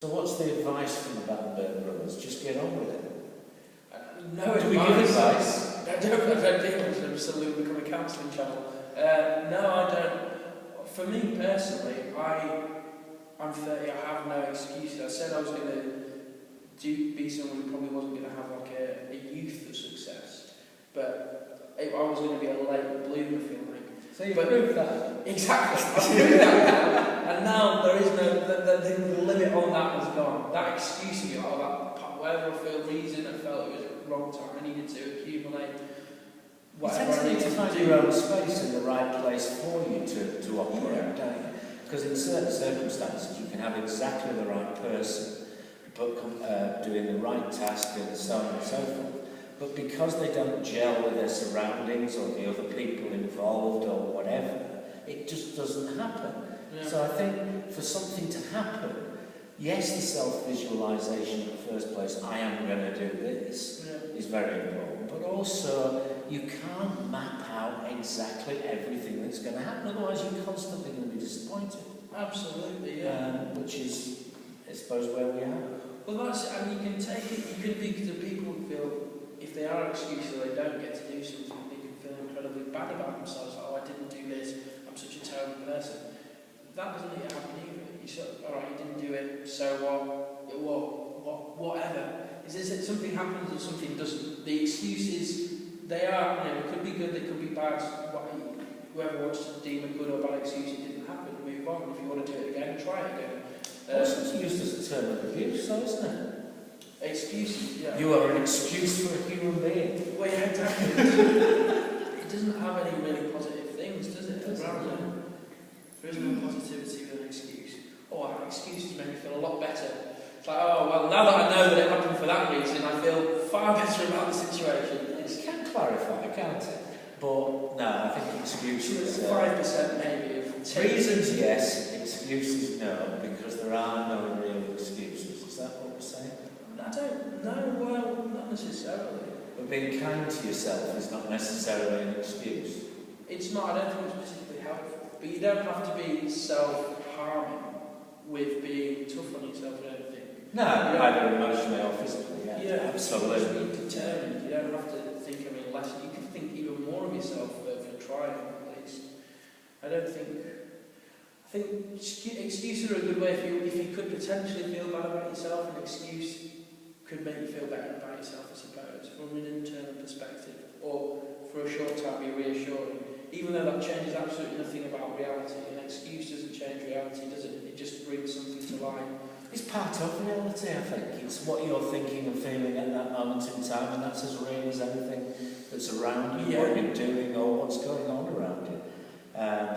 So what's the advice from the Battenberg brothers? Just get on with it. No Do advice. we give advice? I don't think it's absolutely become a counselling channel. No, I don't. For me personally, I'm 30, I have no excuses. I said I was going to be someone who probably wasn't going to have like a youth of success, but I was going to be a late bloomer, feel like. So you proved that. Exactly. I've proved that now. And now there is no, the limit on that has gone. That excuse of that, whatever I feel reason, I felt it was a wrong time, I needed to accumulate whatever I need needed to find your own space in the right place for you to operate, don't you? Because in certain circumstances you can have exactly the right person, but doing the right task and so on and so forth. But because they don't gel with their surroundings or the other people involved or whatever, it just doesn't happen. Yeah. So I think for something to happen, yes, the self-visualization in the first place, I am going to do this, is very important. But also, you can't map out exactly everything that's going to happen. Otherwise, you're constantly going to be disappointed. Absolutely, yeah. Which is, I suppose, where we are. Well, that's it. And you can take it, you could be, the people feel, if they are excuses or they don't get to do something, they can feel incredibly bad about themselves. Like, oh, I didn't do this, I'm such a terrible person. That doesn't need to happen either. You sort of, alright, you didn't do it, so whatever. Is it something happens or something doesn't? The excuses, they are, they could be good, they could be bad. Whoever wants to deem a good or bad excuse, it didn't happen, move on. If you want to do it again, try it again. Also, it's used as a term of abuse, so isn't it? Excuses, yeah. You are an excuse for a human being. Well, yeah, exactly. It doesn't have any really positive things, does it? There is no positivity with an excuse. Oh, excuses make me feel a lot better. It's like, oh, well, now that I know that it happened for that reason, I feel far better about the situation. You can clarify, can't it? But no, I think excuses. 5% maybe. Reasons, yes. Excuses, no, because there are no real excuses. Is that what we're saying? I don't know. Well, not necessarily. But being kind to yourself is not necessarily an excuse. It's not. I don't think it's particularly helpful. But you don't have to be self-harming with being tough on yourself, I don't think. No, either emotionally or physically, yeah. Absolutely. You just be determined. You don't have to think of any less. You can think even more of yourself for trying, at least. I think excuses are a good way if you could potentially feel bad about yourself. An excuse could make you feel better about yourself, I suppose, from an internal perspective, or for a short time be reassuring. Even though that changes absolutely nothing about reality, an excuse doesn't change reality, does it? It just brings something to light. It's part of reality, I think. It's what you're thinking and feeling at that moment in time, and that's as real as anything that's around you, what you're doing or what's going on around you.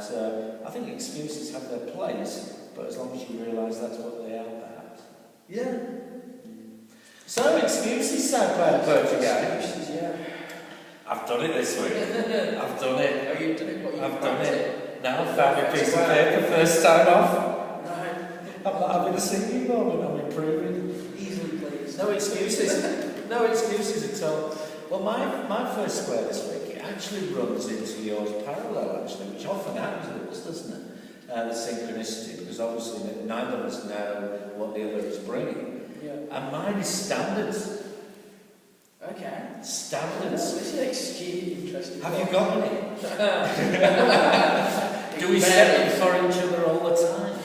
So I think excuses have their place, but as long as you realise that's what they are, perhaps. Yeah. So excuses, Excuses, yeah. I've done it this week. I've done it. Oh, you've done it? I've done it. Now I've found a piece of paper, first time off. Right. I'm not having a singing moment, I'm improving. Easily, please. No excuses. No excuses at all. Well, my first square this week, it actually runs into yours parallel, actually, which often happens with us, doesn't it? The synchronicity, because obviously neither of us know what the other is bringing. Yeah. And mine is standards. Okay. Standards. This is actually interesting. Have you got any? Do we set them for each other all the time?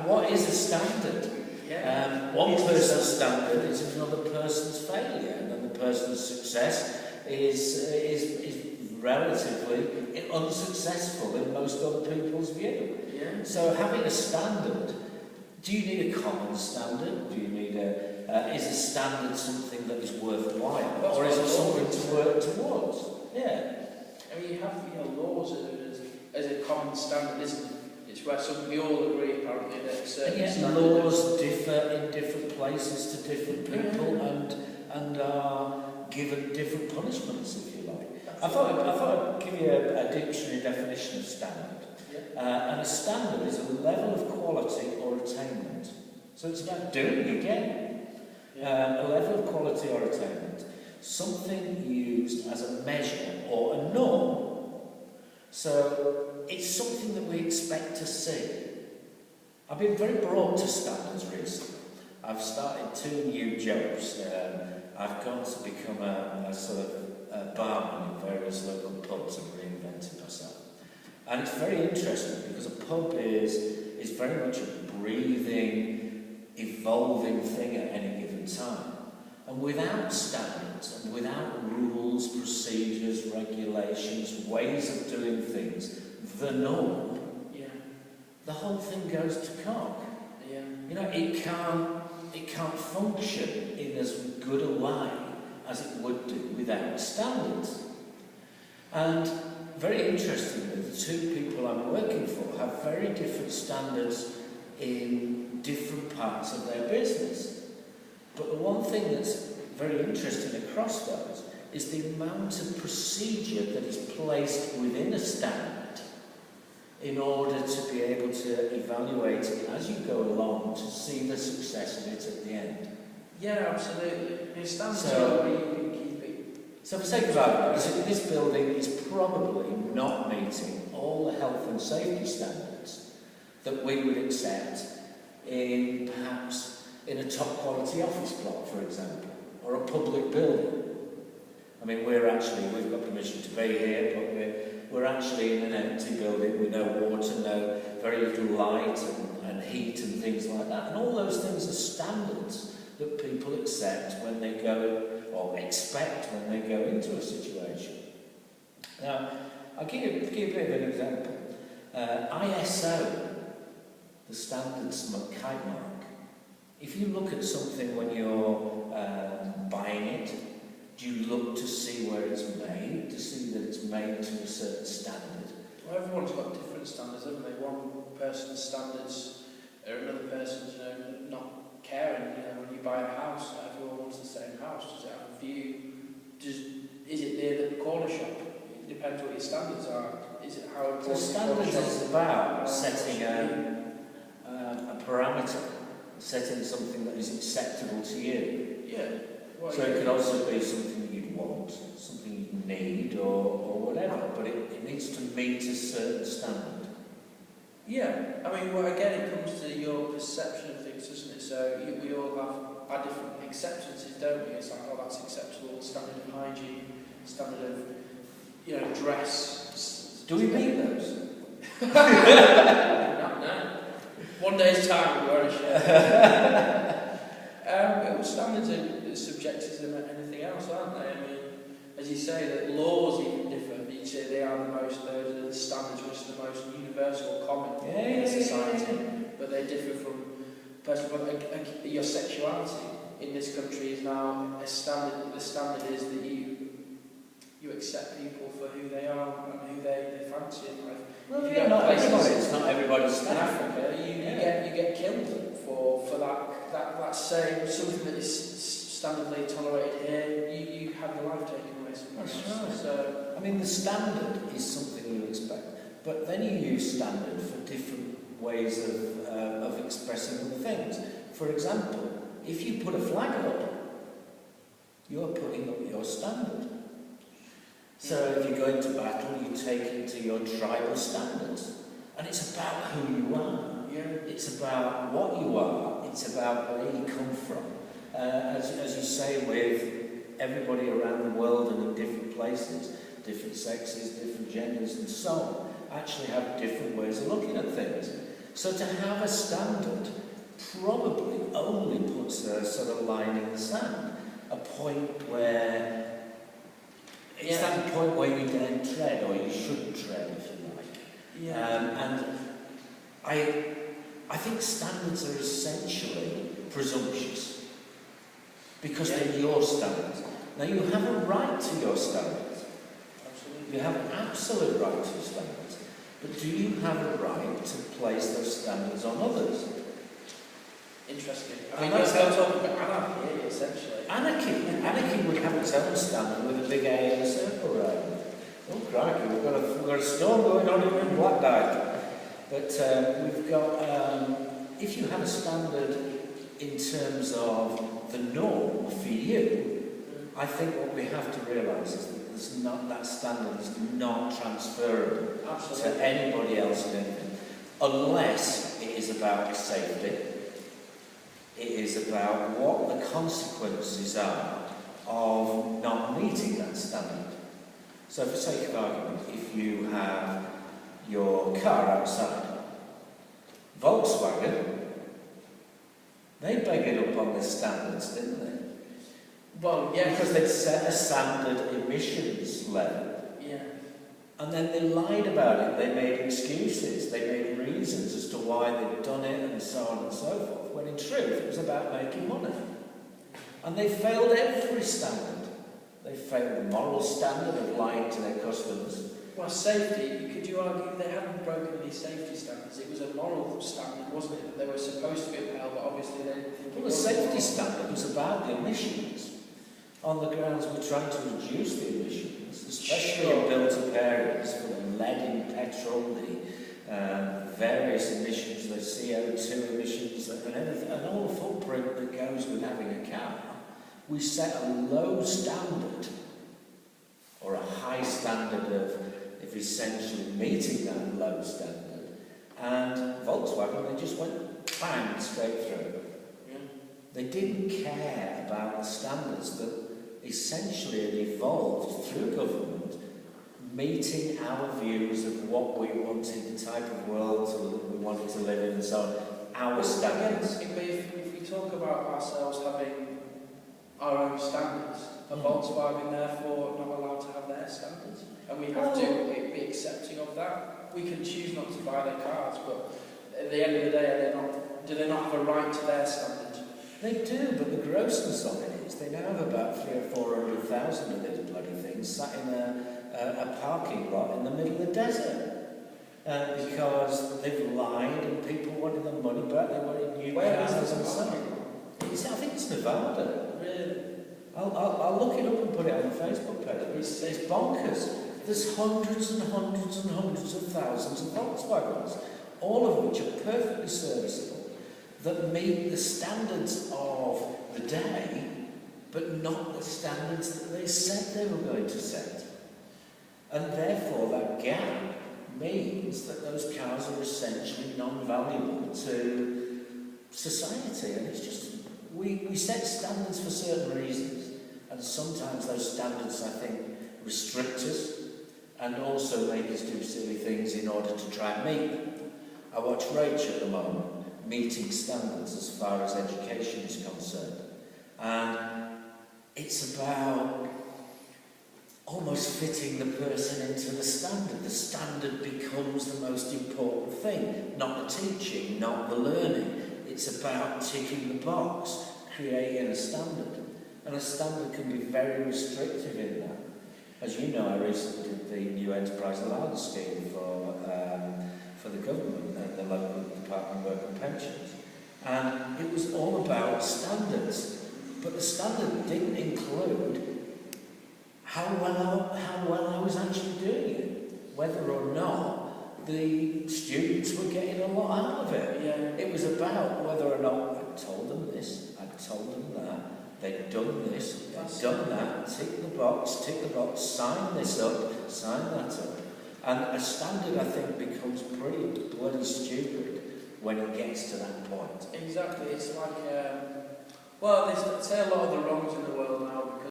What is a standard? Yeah. One person's standard is another person's failure, another person's success is relatively unsuccessful in most other people's view. Yeah. So having a standard, do you need a common standard? Do you need is a standard something that is worthwhile, or is it something to work towards? Yeah. I mean, you have laws as a common standard, isn't it? It's where we all agree apparently that certain laws differ in different places to different people and are given different punishments, if you like. I thought I'd give you a dictionary definition of standard. Yeah. And a standard is a level of quality or attainment. So it's about doing again. A level of quality or attainment. Something used as a measure or a norm. So it's something that we expect to see. I've been very brought to standards recently. I've started 2 new jobs. I've gone to become a sort of a barman in various local pubs and reinvented myself. And it's very interesting because a pub is very much a breathing, evolving thing at any given time. And without standards and without rules, procedures, regulations, ways of doing things, the norm, the whole thing goes to cock. Yeah. You know, it can't function in as good a way as it would do without standards. And very interestingly, the 2 people I'm working for have very different standards in different parts of their business. But the one thing that's very interesting across those is the amount of procedure that is placed within a standard in order to be able to evaluate it as you go along to see the success of it at the end. Yeah, absolutely. It stands so where you can keep it. So for sake of argument, this building is probably not meeting all the health and safety standards that we would accept in perhaps in a top quality office block, for example, or a public building. I mean, we've got permission to be here, but we're actually in an empty building with no water, no very little light and heat and things like that. And all those things are standards that people accept when they go, or expect when they go into a situation. Now, I'll give you a bit of an example. ISO, the standards kite mark. If you look at something when you're buying it, do you look to see where it's made, to see that it's made to a certain standard? Well, everyone's got different standards, haven't they? One person's standards are another person's, not caring. When you buy a house, everyone wants the same house. Does it have a view? Is it near the corner shop? It depends what your standards are. Is it how important? So standards is about setting a parameter, setting something that is acceptable to you. Yeah. Well, so it could also be something that you'd want, something you'd need, or whatever, but it needs to meet a certain standard. Yeah, I mean, well, again, it comes to your perception of things, doesn't it? So we all have our different acceptances, don't we? It's like, oh, that's acceptable, standard of hygiene, standard of, dress. Do we meet those? No. One day's time, we're on a share. Standards are subjective to anything else, aren't they? I mean, as you say, that laws even differ. You say they are those are the standards which are the most universal, common in society, but they differ from person. But your sexuality in this country is now a standard. The standard is that you accept people for who they are and who they fancy in life. Well, it's not everybody's standard. In Africa, you get killed for that same something that is standardly tolerated here. You have your life taken away. That's right. So, I mean, the standard is something you expect, but then you use standard for different ways of expressing other things. For example, if you put a flag up, you're putting up your standard. So if you go into battle, you take it to your tribal standards. And it's about who you are. Yeah. It's about what you are. It's about where you come from. As you say, with everybody around the world and in different places, different sexes, different genders and so on, actually have different ways of looking at things. So to have a standard probably only puts a sort of line in the sand. A point where it's that point where you then tread, or you should tread, if you like. Yeah. And I think standards are essentially presumptuous because they're your standards. Now you have a right to your standards. Absolutely. You have an absolute right to your standards. But do you have a right to place those standards on others? Interesting. I mean, you're talking about anarchy, essentially. Anarchy would have its own standard with a big A and a circle around it. Oh, crikey, we've got a storm going on here in Blackdyke. But we've got, if you have a standard in terms of the norm for you, I think what we have to realise is that that standard is not transferable to anybody else in anything, unless it is about safety. It is about what the consequences are of not meeting that standard. So for sake of argument, if you have your car outside, Volkswagen, they beg up on the standards, didn't they? Well, yeah. Because they'd set a standard emissions level. Yeah. And then they lied about it, they made excuses, they made reasons as to why they'd done it and so on and so forth, when in truth it was about making money. And they failed every standard. They failed the moral standard of lying to their customers. Well, safety, could you argue they hadn't broken any safety standards? It was a moral standard, wasn't it, that they were supposed to be upheld, but obviously they didn't think it Well, the was. safety standard was about the emissions. On the grounds we're trying to reduce the emissions, especially in built-up areas for the lead in petrol, the various emissions, the CO2 emissions, and everything, and all the footprint that goes with having a car. We set a low standard, or a high standard of essentially meeting that low standard, and Volkswagen, they just went bang straight through. Yeah. They didn't care about the standards that essentially had evolved through government, meeting our views of what we wanted, the type of world we wanted to live in and so on, our standards. If we talk about ourselves having our own standards, are Volkswagen therefore not allowed to have their standards? And we have to be accepting of that. We can choose not to buy their cars, but at the end of the day, do they not have a right to their standards? They do, but the grossness of it is they now have about 300,000 or 400,000 of these bloody things sat in a parking lot in the middle of the desert. Because they've lied and people wanted the money back, they wanted new cars and so on. I think it's Nevada. Really? I'll look it up and put it on the Facebook page. It's bonkers. There's hundreds and hundreds and hundreds of thousands of Volkswagens, all of which are perfectly serviceable, that meet the standards of the day, but not the standards that they said they were going to set. And therefore that gap means that those cars are essentially non-valuable to society. And it's just, we set standards for certain reasons, and sometimes those standards, I think, restrict us and also make us do silly things in order to try and meet them. I watch Rachel at the moment, meeting standards as far as education is concerned. And it's about almost fitting the person into the standard. The standard becomes the most important thing, not the teaching, not the learning. It's about ticking the box, creating a standard. And a standard can be very restrictive in that. As you know, I recently did the new enterprise allowance scheme for the government and the local Department of Work and Pensions. And it was all about standards. But the standard didn't include how well I was actually doing it, whether or not the students were getting a lot out of it. Yeah. It was about whether or not I'd told them this, I'd told them that, they'd done this, they'd done that, tick the box, sign this up, sign that up. And a standard, I think, becomes pretty bloody stupid when it gets to that point. Exactly. It's like, well, there's, I'd say a lot of the wrongs in the world now, because